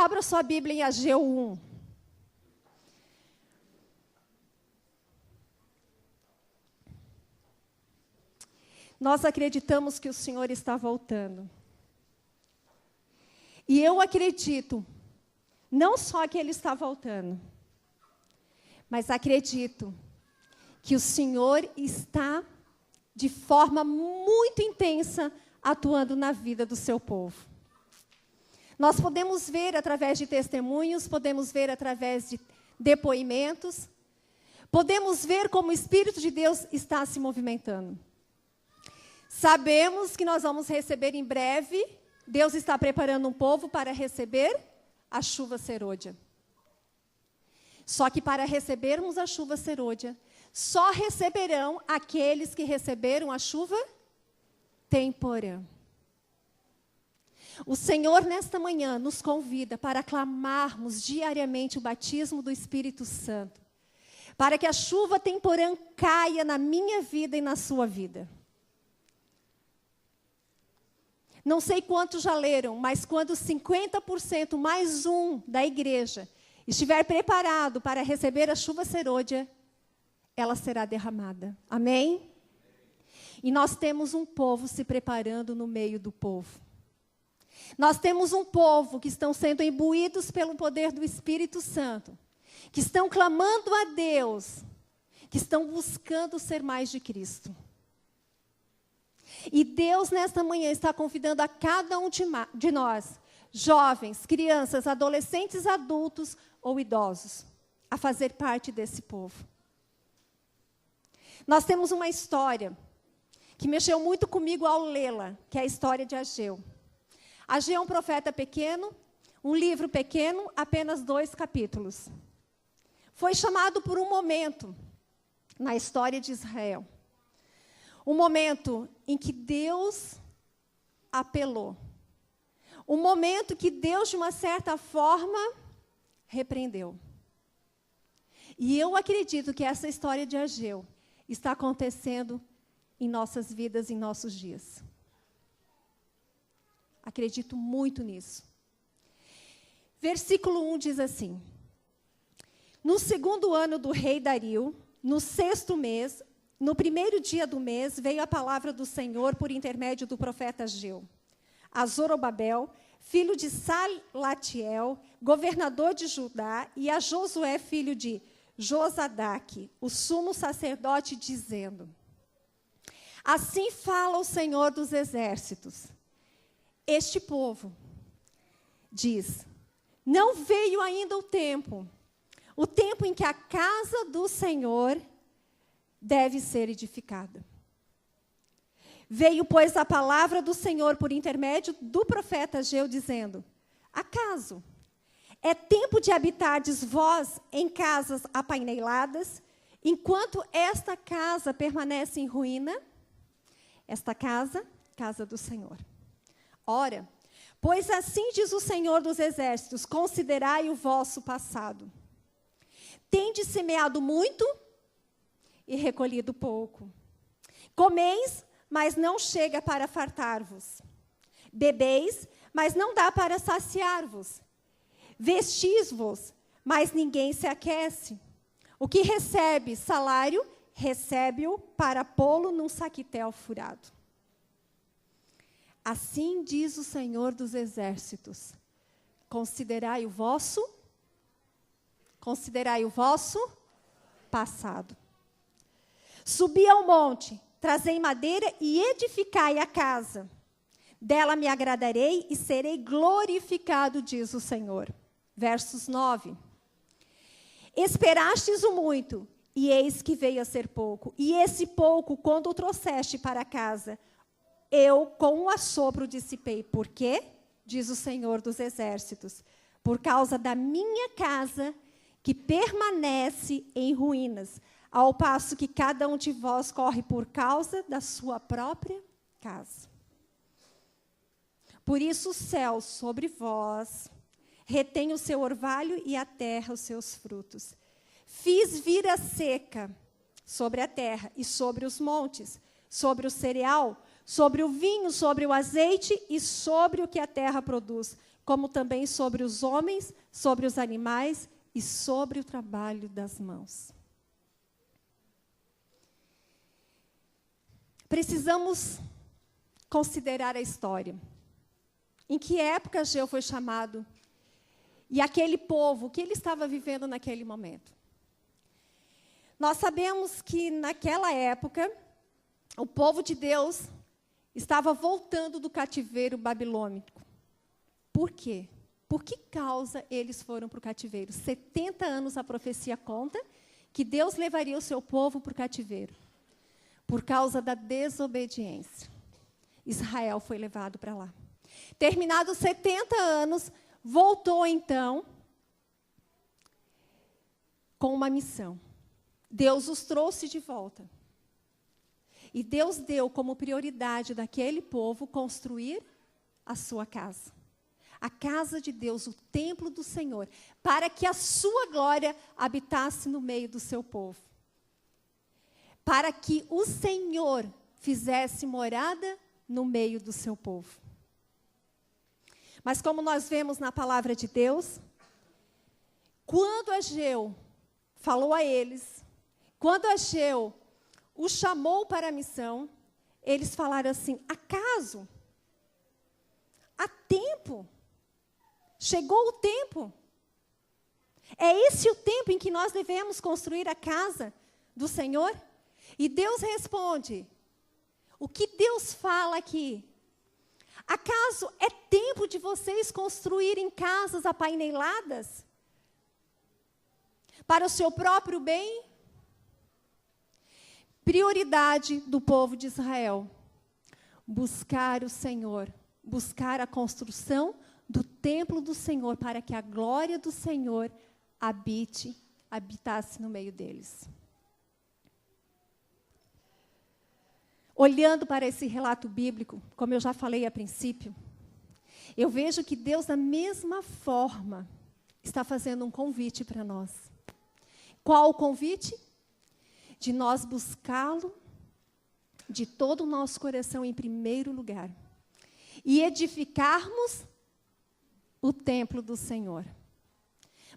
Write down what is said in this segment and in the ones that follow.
Abra sua Bíblia em Ageu 1. Nós acreditamos que o Senhor está voltando. E eu acredito, não só que Ele está voltando, mas acredito que o Senhor está, de forma muito intensa, atuando na vida do seu povo. Nós podemos ver através de testemunhos, podemos ver através de depoimentos, podemos ver como o Espírito de Deus está se movimentando. Sabemos que nós vamos receber em breve, Deus está preparando um povo para receber a chuva serôdia. Só que para recebermos a chuva serôdia, só receberão aqueles que receberam a chuva temporã. O Senhor, nesta manhã, nos convida para clamarmos diariamente o batismo do Espírito Santo, para que a chuva temporã caia na minha vida e na sua vida. Não sei quantos já leram, mas quando 50% mais um da igreja estiver preparado para receber a chuva serôdia, ela será derramada. Amém? E nós temos um povo se preparando no meio do povo. Nós temos um povo que estão sendo imbuídos pelo poder do Espírito Santo, que estão clamando a Deus, que estão buscando ser mais de Cristo. E Deus, nesta manhã, está convidando a cada um de nós, jovens, crianças, adolescentes, adultos ou idosos, a fazer parte desse povo. Nós temos uma história que mexeu muito comigo ao lê-la, que é a história de Ageu. Ageu é um profeta pequeno, um livro pequeno, apenas 2 capítulos. Foi chamado por um momento na história de Israel. Um momento em que Deus apelou. Um momento que Deus, de uma certa forma, repreendeu. E eu acredito que essa história de Ageu está acontecendo em nossas vidas, em nossos dias. Acredito muito nisso. Versículo 1 diz assim: No 2º ano do rei Dario, no 6º mês, no 1º dia do mês, veio a palavra do Senhor por intermédio do profeta Ageu a Zorobabel, filho de Salatiel, governador de Judá, e a Josué, filho de Josadaque, o sumo sacerdote, dizendo: Assim fala o Senhor dos exércitos. Este povo diz: Não veio ainda o tempo em que a casa do Senhor deve ser edificada. Veio, pois, a palavra do Senhor por intermédio do profeta Ageu, dizendo: Acaso é tempo de habitardes vós em casas apaineladas, enquanto esta casa permanece em ruína? Esta casa, casa do Senhor. Ora, pois assim diz o Senhor dos exércitos: considerai o vosso passado. Tendes semeado muito e recolhido pouco. Comeis, mas não chega para fartar-vos. Bebeis, mas não dá para saciar-vos. Vestis-vos, mas ninguém se aquece. O que recebe salário, recebe-o para pô-lo num saquitel furado. Assim diz o Senhor dos exércitos: considerai o vosso passado. Subi ao monte, trazei madeira e edificai a casa. Dela me agradarei e serei glorificado, diz o Senhor. Versos 9. Esperastes o muito, e eis que veio a ser pouco. E esse pouco, quando o trouxeste para casa, eu com um assopro dissipei. Por quê? Diz o Senhor dos exércitos: por causa da minha casa, que permanece em ruínas, ao passo que cada um de vós corre por causa da sua própria casa. Por isso o céu sobre vós retém o seu orvalho e a terra os seus frutos. Fiz vir a seca sobre a terra e sobre os montes, sobre o cereal, sobre o vinho, sobre o azeite e sobre o que a terra produz, como também sobre os homens, sobre os animais e sobre o trabalho das mãos. Precisamos considerar a história. Em que época Ageu foi chamado? E aquele povo, o que ele estava vivendo naquele momento? Nós sabemos que naquela época, o povo de Deus estava voltando do cativeiro babilônico. Por quê? Por que causa eles foram para o cativeiro? 70 anos a profecia conta que Deus levaria o seu povo para o cativeiro. Por causa da desobediência. Israel foi levado para lá. Terminados 70 anos, voltou então com uma missão. Deus os trouxe de volta. E Deus deu como prioridade daquele povo construir a sua casa. A casa de Deus, o templo do Senhor, para que a sua glória habitasse no meio do seu povo. Para que o Senhor fizesse morada no meio do seu povo. Mas como nós vemos na palavra de Deus, quando Ageu falou a eles, quando Ageu os chamou para a missão, eles falaram assim: acaso? Há tempo? Chegou o tempo? É esse o tempo em que nós devemos construir a casa do Senhor? E Deus responde, o que Deus fala aqui? Acaso é tempo de vocês construírem casas apaineladas? Para o seu próprio bem? Prioridade do povo de Israel. Buscar o Senhor. Buscar a construção do templo do Senhor, para que a glória do Senhor habitasse no meio deles. Olhando para esse relato bíblico, como eu já falei a princípio, eu vejo que Deus, da mesma forma, está fazendo um convite para nós. Qual o convite? De nós buscá-lo de todo o nosso coração em primeiro lugar. E edificarmos o templo do Senhor.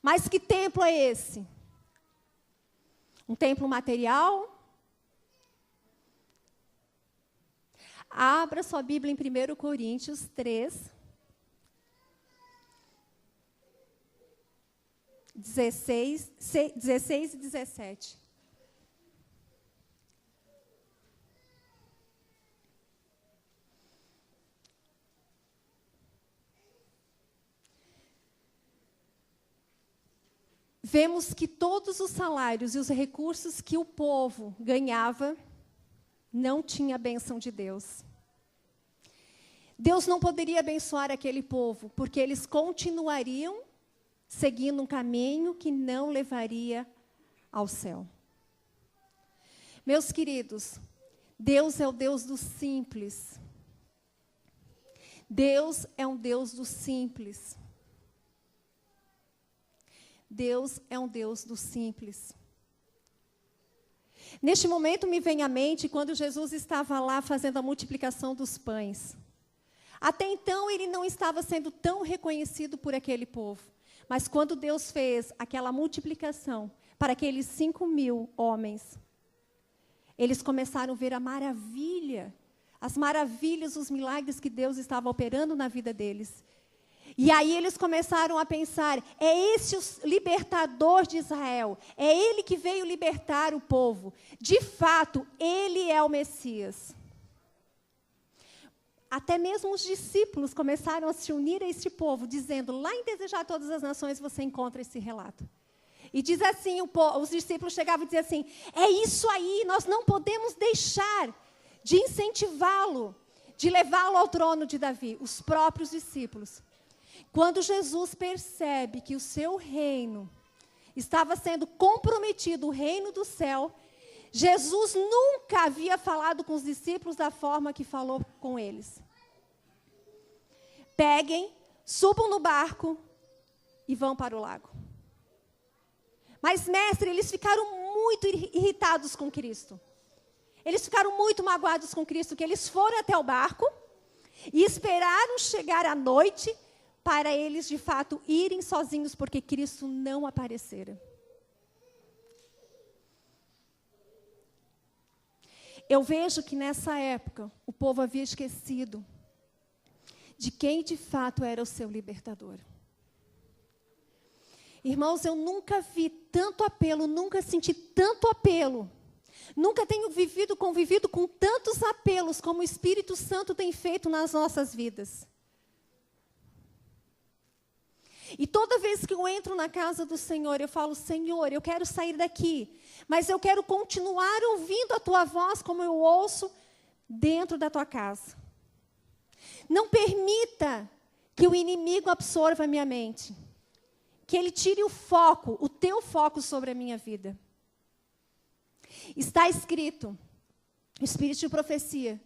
Mas que templo é esse? Um templo material? Abra sua Bíblia em 1 Coríntios 3, 16 e 17. Vemos que todos os salários e os recursos que o povo ganhava não tinha a bênção de Deus. Deus não poderia abençoar aquele povo, porque eles continuariam seguindo um caminho que não levaria ao céu. Meus queridos, Deus é o Deus do simples. Deus é um Deus do simples. Deus é um Deus do simples. Neste momento me vem à mente quando Jesus estava lá fazendo a multiplicação dos pães. Até então ele não estava sendo tão reconhecido por aquele povo. Mas quando Deus fez aquela multiplicação para aqueles 5.000 homens, eles começaram a ver a maravilha, as maravilhas, os milagres que Deus estava operando na vida deles. E aí eles começaram a pensar, é esse o libertador de Israel, é ele que veio libertar o povo. De fato, ele é o Messias. Até mesmo os discípulos começaram a se unir a este povo, dizendo, lá em Desejar Todas as Nações você encontra esse relato. E diz assim, os discípulos chegavam e diziam assim, é isso aí, nós não podemos deixar de incentivá-lo, de levá-lo ao trono de Davi, os próprios discípulos. Quando Jesus percebe que o seu reino estava sendo comprometido, o reino do céu, Jesus nunca havia falado com os discípulos da forma que falou com eles. Peguem, subam no barco e vão para o lago. Mas, mestre, eles ficaram muito irritados com Cristo. Eles ficaram muito magoados com Cristo, que eles foram até o barco e esperaram chegar à noite para eles, de fato, irem sozinhos, porque Cristo não aparecera. Eu vejo que nessa época, o povo havia esquecido de quem de fato era o seu libertador. Irmãos, eu nunca vi tanto apelo, nunca senti tanto apelo. Nunca tenho convivido com tantos apelos como o Espírito Santo tem feito nas nossas vidas. E toda vez que eu entro na casa do Senhor, eu falo, Senhor, eu quero sair daqui, mas eu quero continuar ouvindo a Tua voz como eu ouço dentro da Tua casa. Não permita que o inimigo absorva a minha mente. Que ele tire o foco, o Teu foco sobre a minha vida. Está escrito, no Espírito de Profecia,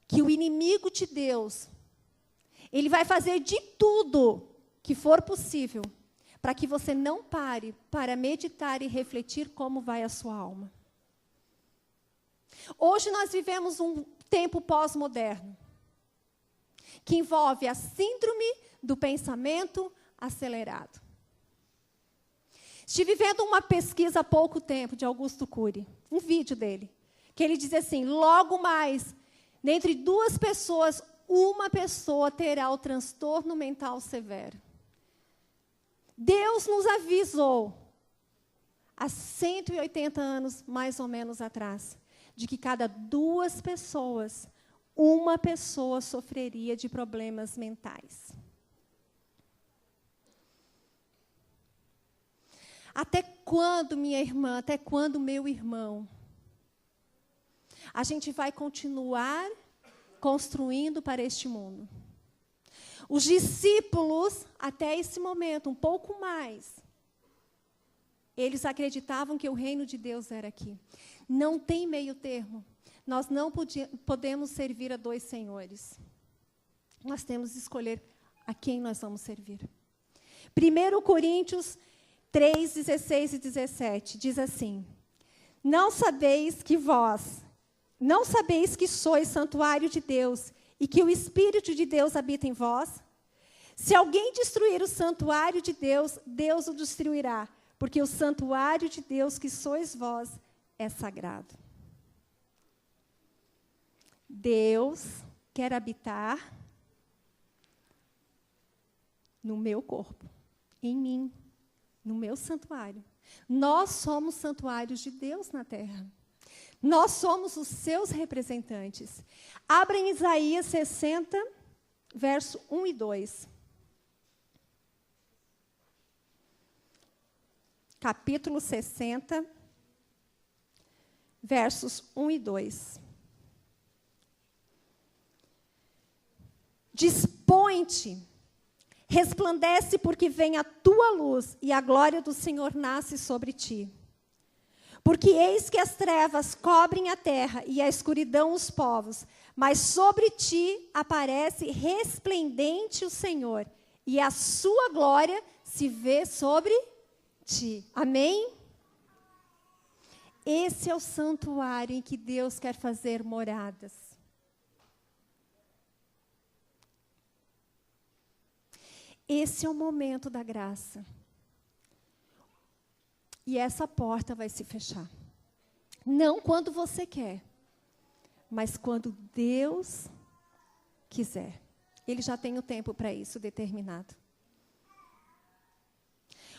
que o inimigo de Deus, ele vai fazer de tudo que for possível, para que você não pare para meditar e refletir como vai a sua alma. Hoje nós vivemos um tempo pós-moderno, que envolve a síndrome do pensamento acelerado. Estive vendo uma pesquisa há pouco tempo de Augusto Cury, um vídeo dele, que ele diz assim, logo mais, dentre duas pessoas, uma pessoa terá o transtorno mental severo. Deus nos avisou, há 180 anos, mais ou menos atrás, de que cada duas pessoas, uma pessoa sofreria de problemas mentais. Até quando, minha irmã, até quando, meu irmão, a gente vai continuar construindo para este mundo? Os discípulos, até esse momento, um pouco mais, eles acreditavam que o reino de Deus era aqui. Não tem meio termo. Nós não podemos servir a dois senhores. Nós temos que escolher a quem nós vamos servir. 1 Coríntios 3, 16 e 17, diz assim, não sabeis que sois santuário de Deus e que o Espírito de Deus habita em vós? Se alguém destruir o santuário de Deus, Deus o destruirá, porque o santuário de Deus que sois vós é sagrado. Deus quer habitar no meu corpo, em mim, no meu santuário. Nós somos santuários de Deus na terra. Nós somos os seus representantes. Abra em Isaías 60, verso 1 e 2. Capítulo 60, versos 1 e 2. Dispõe-te, resplandece porque vem a tua luz e a glória do Senhor nasce sobre ti. Porque eis que as trevas cobrem a terra e a escuridão os povos, mas sobre ti aparece resplendente o Senhor, e a sua glória se vê sobre ti. Amém? Esse é o santuário em que Deus quer fazer moradas. Esse é o momento da graça. E essa porta vai se fechar. Não quando você quer, mas quando Deus quiser. Ele já tem o tempo para isso determinado.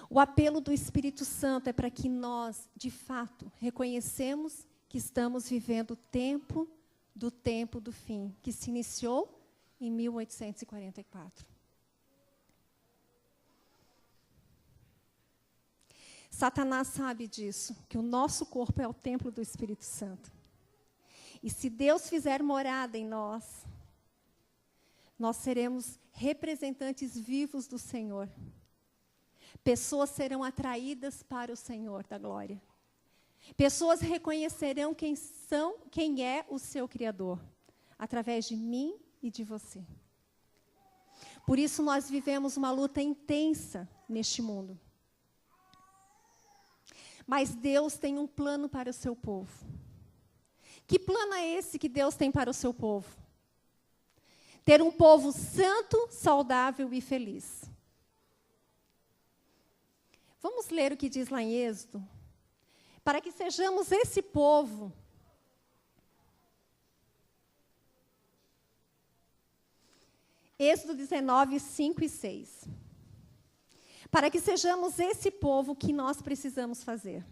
O apelo do Espírito Santo é para que nós, de fato, reconhecemos que estamos vivendo o tempo do fim, que se iniciou em 1844. Satanás sabe disso, que o nosso corpo é o templo do Espírito Santo. E se Deus fizer morada em nós, nós seremos representantes vivos do Senhor. Pessoas serão atraídas para o Senhor da glória. Pessoas reconhecerão quem é o seu Criador, através de mim e de você. Por isso nós vivemos uma luta intensa neste mundo. Mas Deus tem um plano para o seu povo. Que plano é esse que Deus tem para o seu povo? ter um povo santo, saudável e feliz. Vamos ler o que diz lá em Êxodo? Para que sejamos esse povo. Êxodo 19, 5 e 6. Para que sejamos esse povo que nós precisamos fazer.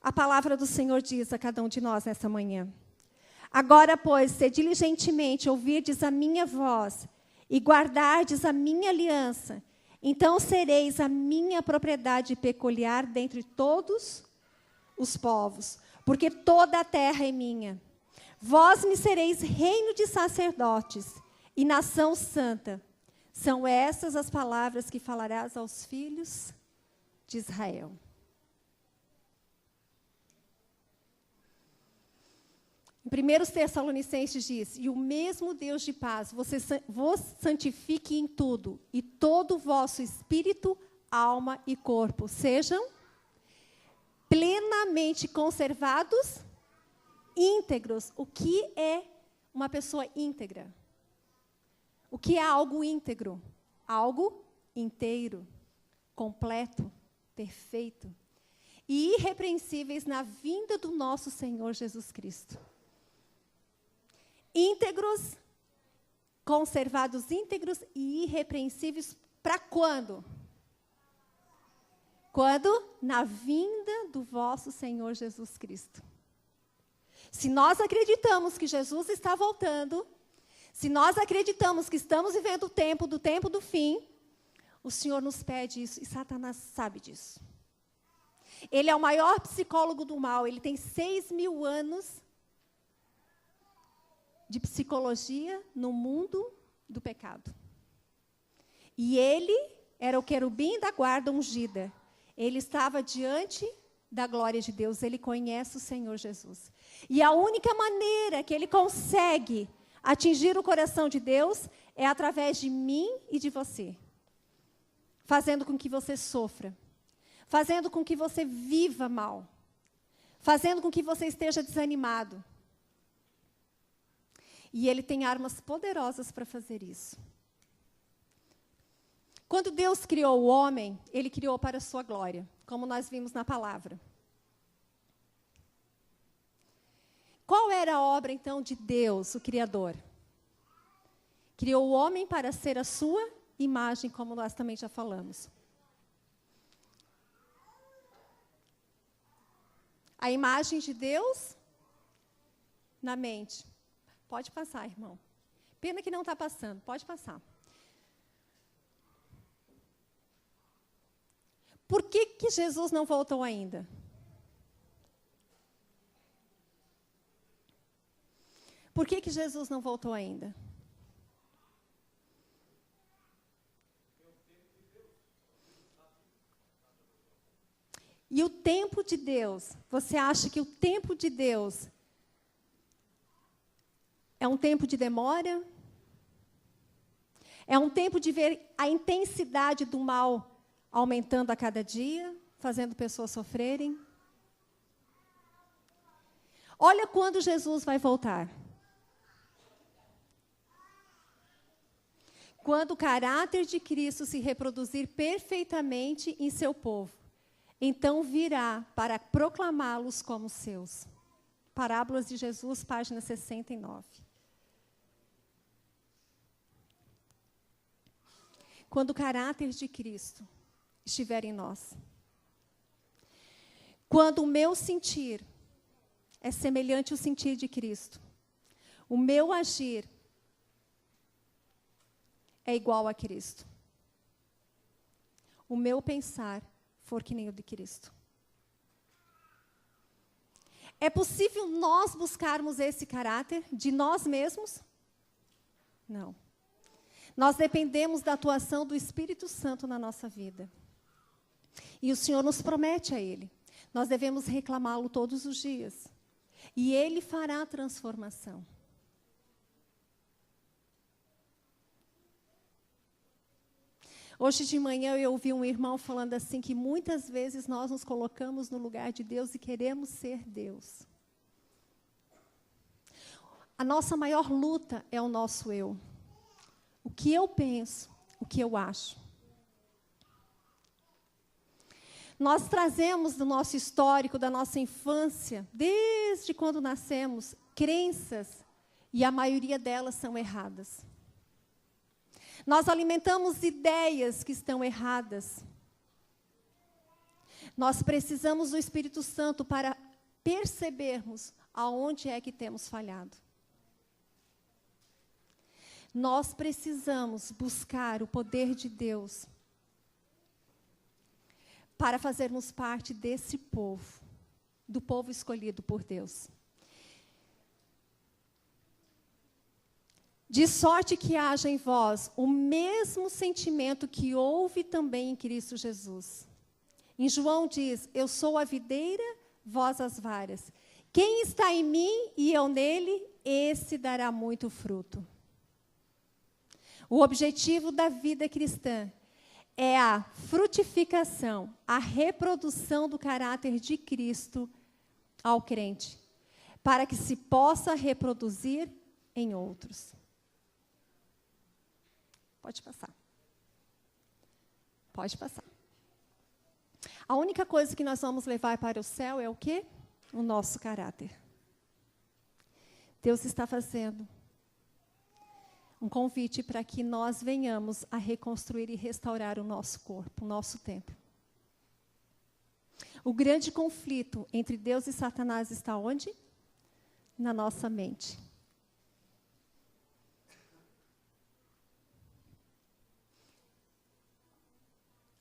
A palavra do Senhor diz a cada um de nós nessa manhã. Agora, pois, se diligentemente ouvirdes a minha voz e guardardes a minha aliança, então sereis a minha propriedade peculiar dentre todos os povos, porque toda a terra é minha. Vós me sereis reino de sacerdotes e nação santa. São essas as palavras que falarás aos filhos de Israel. Em 1 Tessalonicenses diz, e o mesmo Deus de paz vos santifique em tudo, e todo o vosso espírito, alma e corpo sejam plenamente conservados, íntegros. O que é uma pessoa íntegra? O que é algo íntegro? Algo inteiro, completo, perfeito. E irrepreensíveis na vinda do nosso Senhor Jesus Cristo. Íntegros, conservados íntegros e irrepreensíveis para quando? Quando? Na vinda do vosso Senhor Jesus Cristo. Se nós acreditamos que Jesus está voltando, se nós acreditamos que estamos vivendo o tempo do fim, o Senhor nos pede isso e Satanás sabe disso. Ele é o maior psicólogo do mal, ele tem 6.000 anos de psicologia no mundo do pecado. E ele era o querubim da guarda ungida. Ele estava diante da glória de Deus, ele conhece o Senhor Jesus. E a única maneira que ele consegue atingir o coração de Deus é através de mim e de você. Fazendo com que você sofra. Fazendo com que você viva mal. Fazendo com que você esteja desanimado. E ele tem armas poderosas para fazer isso. Quando Deus criou o homem, ele criou para a sua glória, como nós vimos na palavra. Qual era a obra, então, de Deus, o Criador? Criou o homem para ser a sua imagem, como nós também já falamos. A imagem de Deus na mente. Pode passar, irmão. Pena que não está passando. Pode passar. Por que Jesus não voltou ainda? Por que Jesus não voltou ainda? E o tempo de Deus, você acha que o tempo de Deus é um tempo de demora? É um tempo de ver a intensidade do mal aumentando a cada dia, fazendo pessoas sofrerem? Olha quando Jesus vai voltar. Quando o caráter de Cristo se reproduzir perfeitamente em seu povo, então virá para proclamá-los como seus. Parábolas de Jesus, página 69. Quando o caráter de Cristo estiver em nós. Quando o meu sentir é semelhante ao sentir de Cristo. O meu agir é igual a Cristo. O meu pensar for que nem o de Cristo. É possível nós buscarmos esse caráter de nós mesmos? Não. Nós dependemos da atuação do Espírito Santo na nossa vida. E o Senhor nos promete a Ele. Nós devemos reclamá-lo todos os dias. E Ele fará a transformação. Hoje de manhã eu ouvi um irmão falando assim que muitas vezes nós nos colocamos no lugar de Deus e queremos ser Deus. A nossa maior luta é o nosso eu. O que eu penso, o que eu acho. Nós trazemos do nosso histórico, da nossa infância, desde quando nascemos, crenças, e a maioria delas são erradas. Nós alimentamos ideias que estão erradas. Nós precisamos do Espírito Santo para percebermos aonde é que temos falhado. Nós precisamos buscar o poder de Deus para fazermos parte desse povo, do povo escolhido por Deus. De sorte que haja em vós o mesmo sentimento que houve também em Cristo Jesus. Em João diz, eu sou a videira, vós as varas. Quem está em mim e eu nele, esse dará muito fruto. O objetivo da vida cristã é a frutificação, a reprodução do caráter de Cristo ao crente, para que se possa reproduzir em outros. Pode passar. Pode passar. A única coisa que nós vamos levar para o céu é o quê? O nosso caráter. Deus está fazendo um convite para que nós venhamos a reconstruir e restaurar o nosso corpo, o nosso templo. O grande conflito entre Deus e Satanás está onde? Na nossa mente.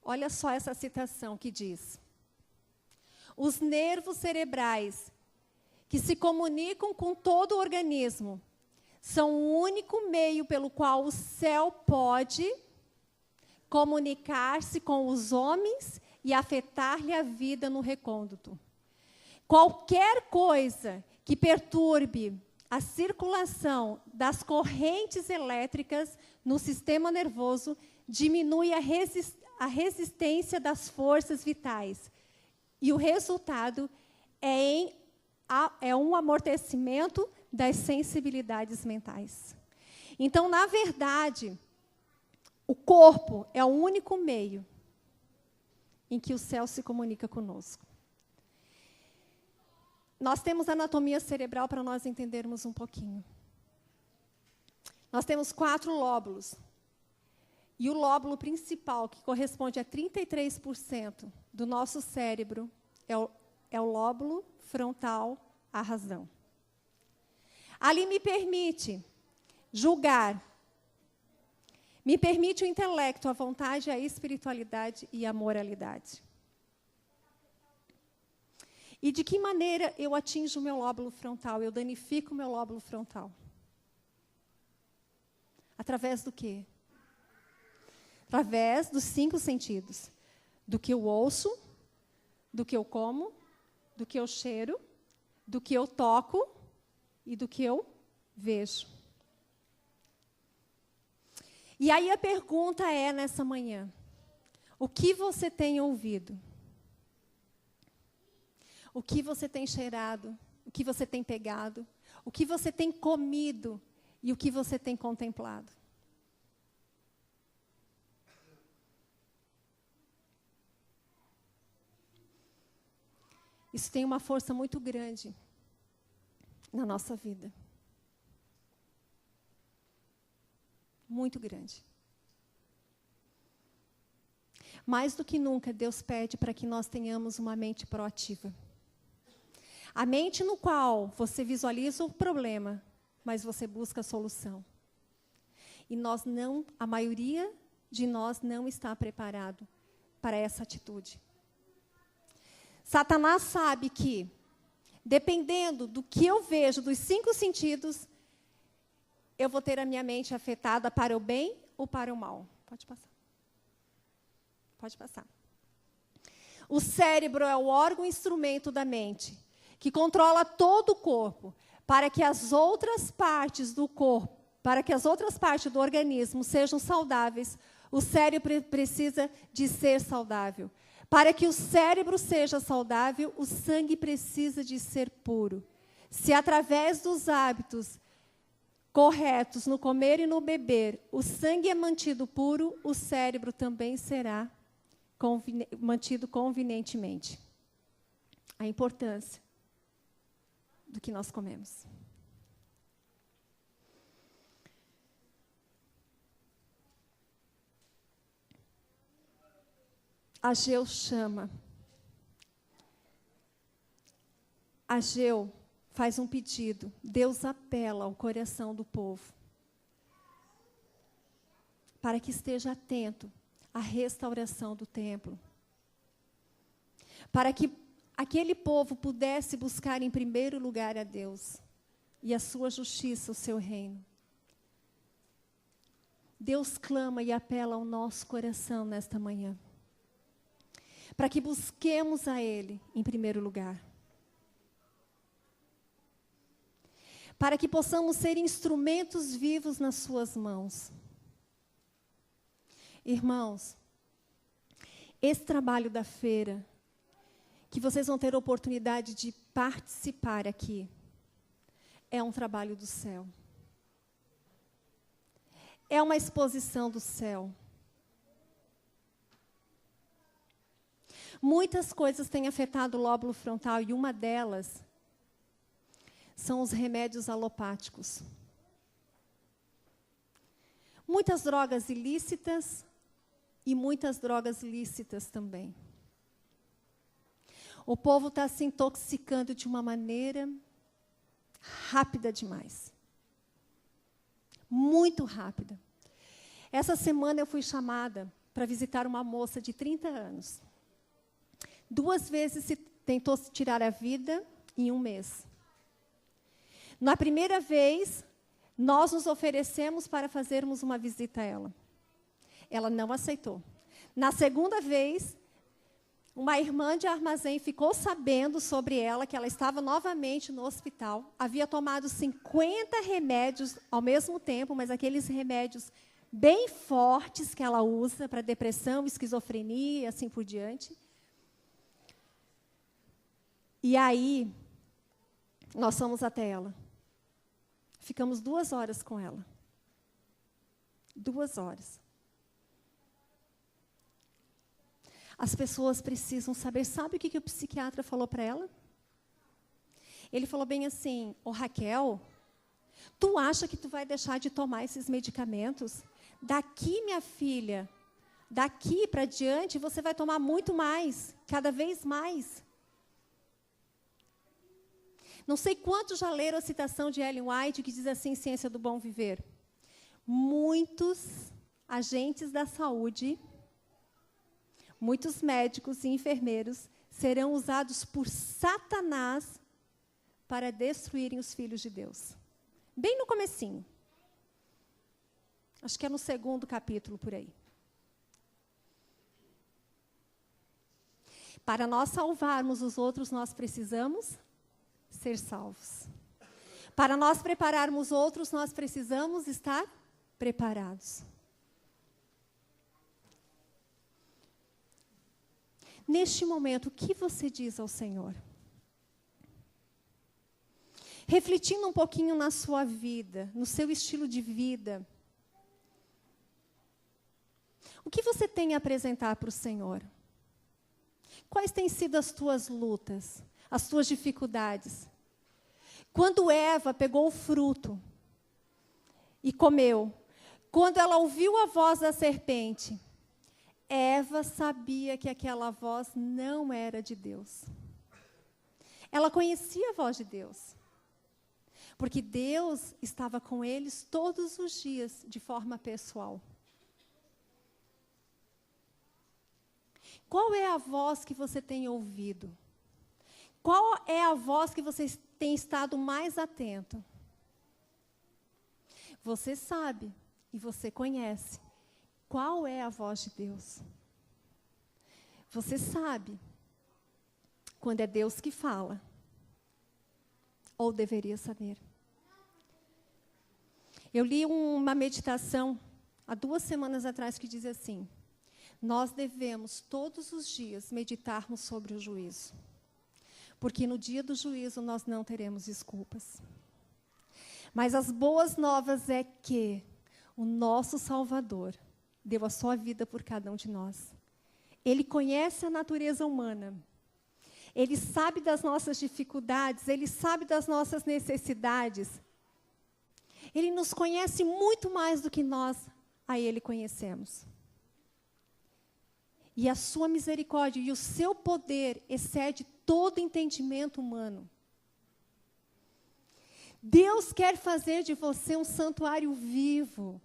Olha só essa citação que diz: os nervos cerebrais que se comunicam com todo o organismo são o único meio pelo qual o céu pode comunicar-se com os homens e afetar-lhe a vida no recôndito. Qualquer coisa que perturbe a circulação das correntes elétricas no sistema nervoso diminui a resistência das forças vitais. E o resultado é um amortecimento das sensibilidades mentais. Então, na verdade, o corpo é o único meio em que o céu se comunica conosco. Nós temos anatomia cerebral para nós entendermos um pouquinho. Nós temos 4 lóbulos. E o lóbulo principal, que corresponde a 33% do nosso cérebro, é o lóbulo frontal, a razão. Ali me permite julgar, me permite o intelecto, a vontade, a espiritualidade e a moralidade. E de que maneira eu atinjo o meu lóbulo frontal, eu danifico o meu lóbulo frontal? Através do quê? Através dos 5 sentidos. Do que eu ouço, do que eu como, do que eu cheiro, do que eu toco e do que eu vejo. E aí a pergunta é, nessa manhã, o que você tem ouvido? O que você tem cheirado? O que você tem pegado? O que você tem comido? E o que você tem contemplado? Isso tem uma força muito grande na nossa vida. Muito grande. Mais do que nunca, Deus pede para que nós tenhamos uma mente proativa. A mente no qual você visualiza o problema, mas você busca a solução. E a maioria de nós não está preparado para essa atitude. Satanás sabe que, dependendo do que eu vejo, dos 5 sentidos, eu vou ter a minha mente afetada para o bem ou para o mal. Pode passar. Pode passar. O cérebro é o órgão instrumento da mente, que controla todo o corpo, para que as outras partes do corpo, para que as outras partes do organismo sejam saudáveis, o cérebro precisa de ser saudável. Para que o cérebro seja saudável, o sangue precisa de ser puro. Se através dos hábitos corretos, no comer e no beber, o sangue é mantido puro, o cérebro também será mantido convenientemente. A importância do que nós comemos. Ageu chama. Ageu faz um pedido. Deus apela ao coração do povo para que esteja atento à restauração do templo. Para que aquele povo pudesse buscar em primeiro lugar a Deus e a sua justiça, o seu reino. Deus clama e apela ao nosso coração nesta manhã, para que busquemos a Ele em primeiro lugar. Para que possamos ser instrumentos vivos nas suas mãos. Irmãos, esse trabalho da feira, que vocês vão ter a oportunidade de participar aqui, é um trabalho do céu. É uma exposição do céu. Muitas coisas têm afetado o lóbulo frontal e uma delas são os remédios alopáticos. Muitas drogas ilícitas e muitas drogas lícitas também. O povo está se intoxicando de uma maneira rápida demais. Muito rápida. Essa semana eu fui chamada para visitar uma moça de 30 anos. 2 vezes se tentou se tirar a vida em 1 mês. Na primeira vez, nós nos oferecemos para fazermos uma visita a ela. Ela não aceitou. Na segunda vez, uma irmã de armazém ficou sabendo sobre ela, que ela estava novamente no hospital. Havia tomado 50 remédios ao mesmo tempo, mas aqueles remédios bem fortes que ela usa para depressão, esquizofrenia e assim por diante. E aí, nós fomos até ela. Ficamos 2 horas com ela. 2 horas. As pessoas precisam saber. Sabe o que o psiquiatra falou para ela? Ele falou bem assim: ô Raquel, tu acha que tu vai deixar de tomar esses medicamentos? Daqui, minha filha, daqui para diante, você vai tomar muito mais, cada vez mais. Não sei quantos já leram a citação de Ellen White, que diz assim, Ciência do Bom Viver. Muitos agentes da saúde, muitos médicos e enfermeiros serão usados por Satanás para destruírem os filhos de Deus. Bem no comecinho. Acho que é no 2º capítulo, por aí. Para nós salvarmos os outros, nós precisamos ser salvos. Para nós prepararmos outros, nós precisamos estar preparados. Neste momento, o que você diz ao Senhor? Refletindo um pouquinho na sua vida, no seu estilo de vida. O que você tem a apresentar para o Senhor? Quais têm sido as tuas lutas, as tuas dificuldades? Quando Eva pegou o fruto e comeu, quando ela ouviu a voz da serpente, Eva sabia que aquela voz não era de Deus. Ela conhecia a voz de Deus, porque Deus estava com eles todos os dias, de forma pessoal. Qual é a voz que você tem ouvido? Qual é a voz que você tem estado mais atento? Você sabe e você conhece qual é a voz de Deus. Você sabe quando é Deus que fala, ou deveria saber. Eu li uma meditação há 2 semanas atrás, que diz assim: nós devemos todos os dias meditarmos sobre o juízo, porque no dia do juízo nós não teremos desculpas. Mas as boas novas é que o nosso Salvador deu a sua vida por cada um de nós. Ele conhece a natureza humana. Ele sabe das nossas dificuldades, Ele sabe das nossas necessidades. Ele nos conhece muito mais do que nós a Ele conhecemos. E a sua misericórdia e o seu poder excede todo entendimento humano. Deus quer fazer de você um santuário vivo.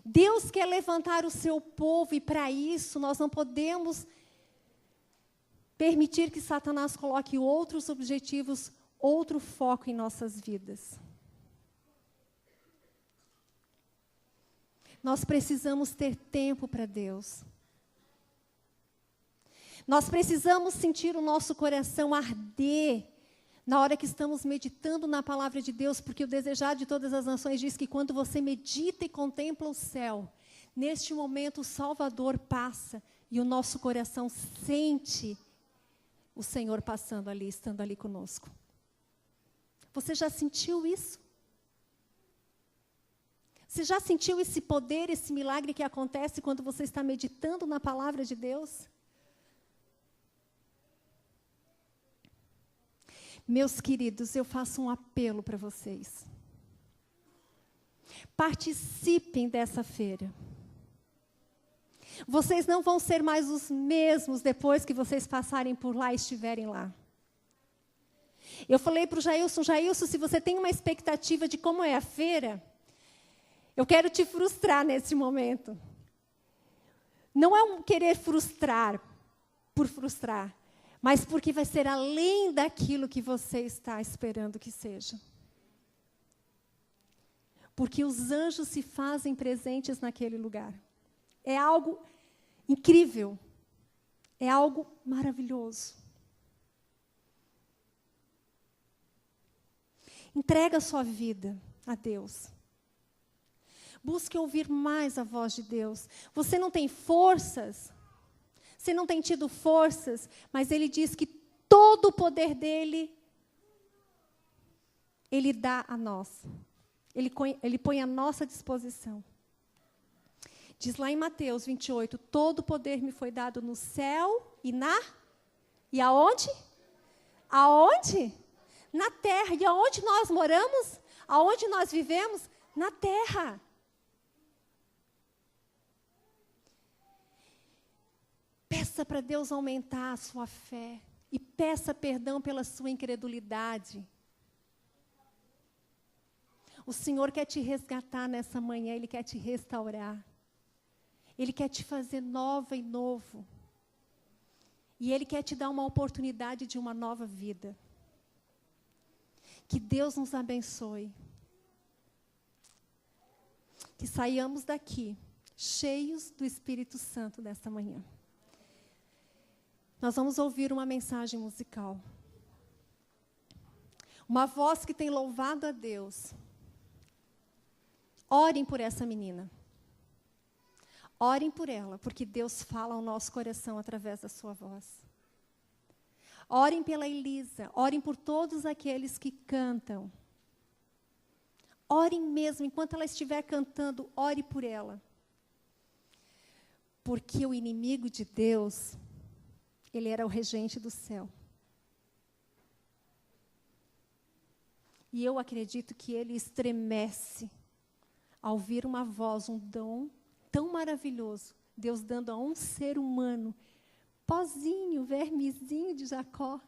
Deus quer levantar o seu povo, e para isso nós não podemos permitir que Satanás coloque outros objetivos, outro foco em nossas vidas. Nós precisamos ter tempo para Deus. Nós precisamos sentir o nosso coração arder na hora que estamos meditando na palavra de Deus, porque o desejar de todas as nações diz que quando você medita e contempla o céu, neste momento o Salvador passa e o nosso coração sente o Senhor passando ali, estando ali conosco. Você já sentiu isso? Você já sentiu esse poder, esse milagre que acontece quando você está meditando na palavra de Deus? Meus queridos, eu faço um apelo para vocês. Participem dessa feira. Vocês não vão ser mais os mesmos depois que vocês passarem por lá e estiverem lá. Eu falei para o Jailson, se você tem uma expectativa de como é a feira, eu quero te frustrar nesse momento. Não é um querer frustrar por frustrar, mas porque vai ser além daquilo que você está esperando que seja. Porque os anjos se fazem presentes naquele lugar. É algo incrível. É algo maravilhoso. Entrega a sua vida a Deus. Busque ouvir mais a voz de Deus. Você não tem forças. Você não tem tido forças, mas Ele diz que todo o poder dEle, Ele dá a nós. Ele põe à nossa disposição. Diz lá em Mateus 28, todo o poder me foi dado no céu e aonde? Aonde? Na terra. E aonde nós moramos? Aonde nós vivemos? Na terra. Peça para Deus aumentar a sua fé. E peça perdão pela sua incredulidade. O Senhor quer te resgatar nessa manhã, Ele quer te restaurar. Ele quer te fazer nova e novo. E Ele quer te dar uma oportunidade de uma nova vida. Que Deus nos abençoe. Que saiamos daqui cheios do Espírito Santo nesta manhã. Nós vamos ouvir uma mensagem musical. Uma voz que tem louvado a Deus. Orem por essa menina. Orem por ela, porque Deus fala ao nosso coração através da sua voz. Orem pela Elisa, orem por todos aqueles que cantam. Orem mesmo, enquanto ela estiver cantando, ore por ela. Porque o inimigo de Deus, ele era o regente do céu. E eu acredito que ele estremece ao ouvir uma voz, um dom tão maravilhoso, Deus dando a um ser humano, pozinho, vermezinho de Jacó,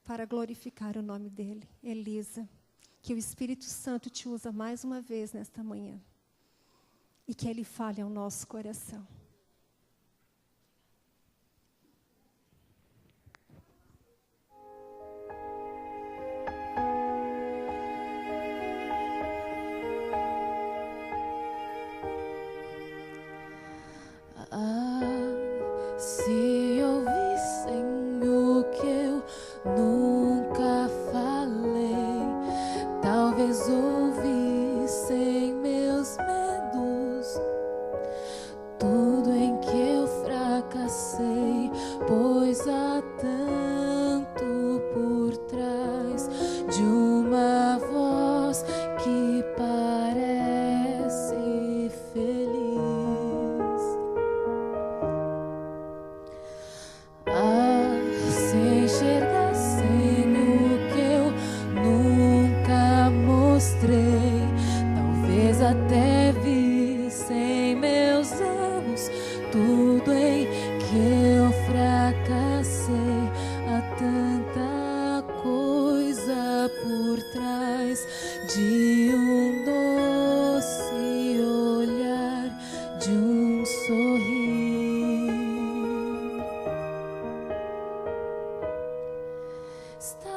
para glorificar o nome dele. Elisa, que o Espírito Santo te usa mais uma vez nesta manhã, e que ele fale ao nosso coração. Se ouvissem o que eu nunca falei, talvez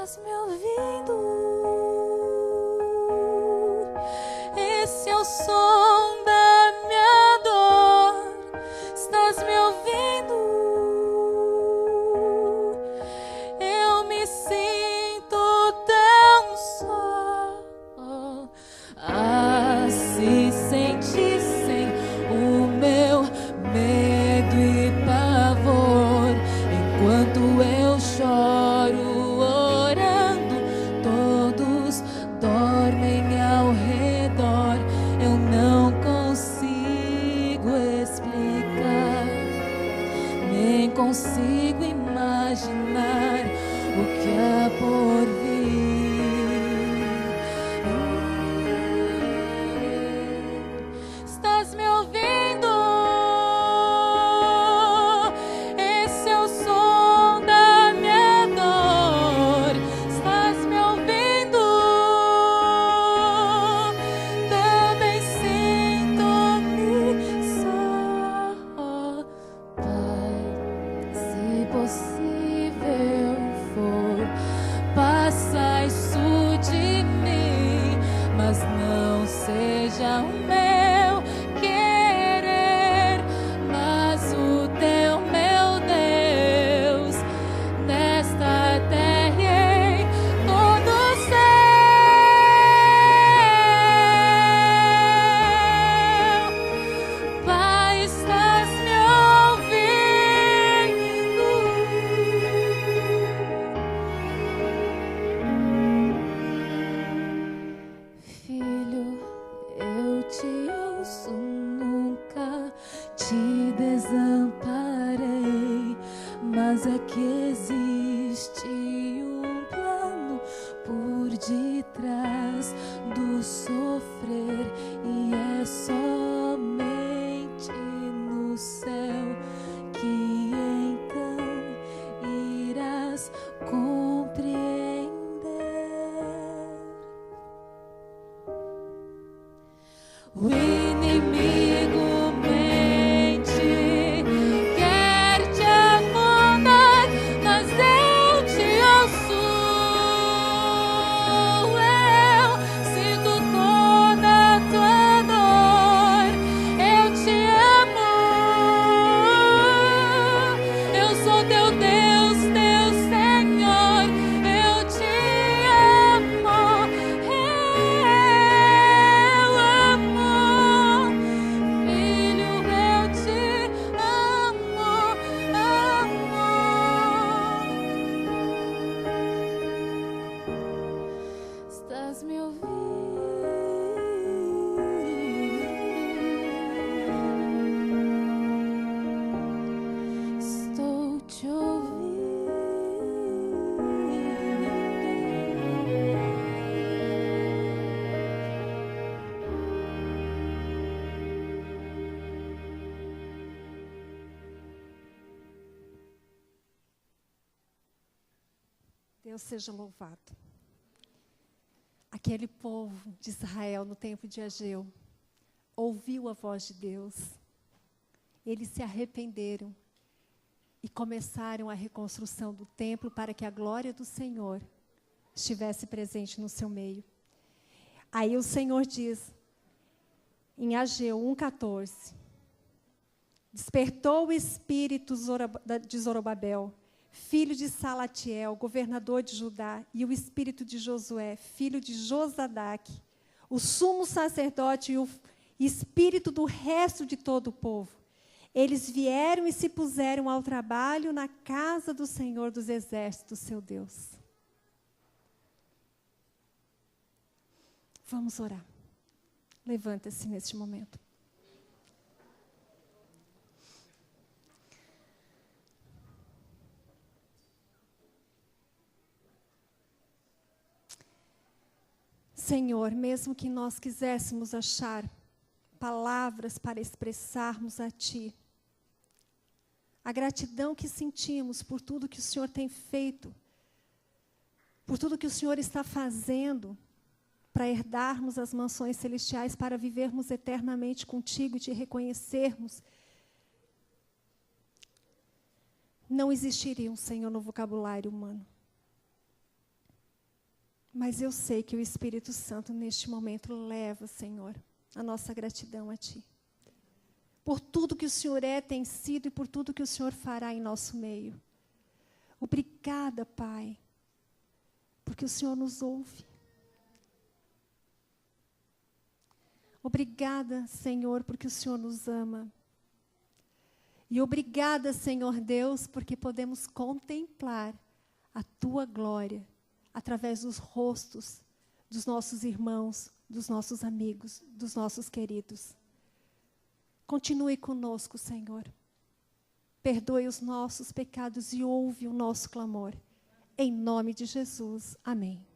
Estás me ouvindo? Esse é o som da minha dor. Estás me ouvindo? Eu me sinto tão só. Se sentissem o meu medo e pavor, enquanto eu choro orando, todos dormem ao redor. Eu não consigo explicar, nem consigo imaginar o que há por vir. Estás me ouvindo? Esse é o som da minha dor. Estás me ouvindo? Também sinto-me só. Pai, se possível for, passa isso de mim, mas não seja o meu querer, mas o teu, meu Deus, nesta terra e em todo o céu. Pai, estás me ouvindo? Filho, eu te ouço, nunca te desamparei, mas é que existe um plano por detrás do sofrer, e é somente no céu que então irás compreender. O inimigo mente, quer te afundar, mas eu te ouço. Eu sinto toda a tua dor. Eu te amo. Eu sou teu Deus, teu Senhor. Eu te amo. Eu amo. Filho, eu te amo, amo. Estás me ouvindo? Estou te ouvindo. Deus seja louvado. Aquele povo de Israel no tempo de Ageu ouviu a voz de Deus. Eles se arrependeram e começaram a reconstrução do templo para que a glória do Senhor estivesse presente no seu meio. Aí o Senhor diz, em Ageu 1,14, despertou o espírito de Zorobabel, filho de Salatiel, governador de Judá, e o espírito de Josué, filho de Josadaque, o sumo sacerdote e o espírito do resto de todo o povo. Eles vieram e se puseram ao trabalho na casa do Senhor dos Exércitos, seu Deus. Vamos orar. Levanta-se neste momento. Senhor, mesmo que nós quiséssemos achar palavras para expressarmos a Ti a gratidão que sentimos por tudo que o Senhor tem feito, por tudo que o Senhor está fazendo para herdarmos as mansões celestiais, para vivermos eternamente contigo e Te reconhecermos, não existiriam, Senhor, no vocabulário humano. Mas eu sei que o Espírito Santo, neste momento, leva, Senhor, a nossa gratidão a Ti. Por tudo que o Senhor é, tem sido e por tudo que o Senhor fará em nosso meio. Obrigada, Pai, porque o Senhor nos ouve. Obrigada, Senhor, porque o Senhor nos ama. E obrigada, Senhor Deus, porque podemos contemplar a Tua glória através dos rostos dos nossos irmãos, dos nossos amigos, dos nossos queridos. Continue conosco, Senhor. Perdoe os nossos pecados e ouve o nosso clamor. Em nome de Jesus. Amém.